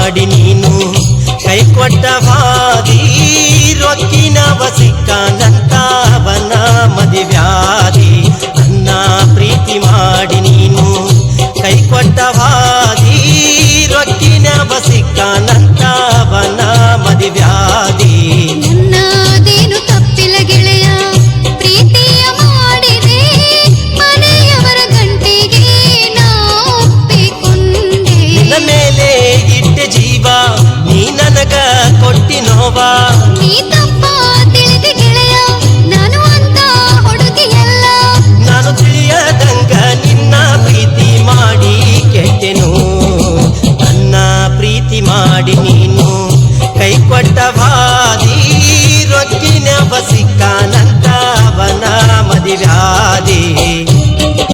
ಮಾಡಿ ನೀನು ಕೈ ಕೊಟ್ಟ ಹಾದಿ ರೊಕ್ಕಿನವ ಸಿಕ್ಕನಂತ ಅವನ ಮದುವ್ಯಾದಿ ನನ್ನ ಪ್ರೀತಿ ಮಾಡಿ ನೀನು ಕೈ ಕೊಟ್ಟ ಹಾದಿ ರೊಕ್ಕಿನವ ಸಿಕ್ಕನಂತ ಅವನ ಮದುವ್ಯಾದಿ ನನ್ನದೇನು ತಪ್ಪಿಲ್ಲ ಗೆಳೆಯ ಪ್ರೀತಿಯ ಮಾಡಿದೆ ಮನೆಯವರ ಗಂಟೆಗೆ ನಾ ಒಪ್ಪಿಕೊಂಡೆ ನಿನ್ನ ಮೇಲೆ ಇಟ್ಟ ಜೀವ ನೀ ನನಗ ಕೊಟ್ಟಿ ನೋವಾ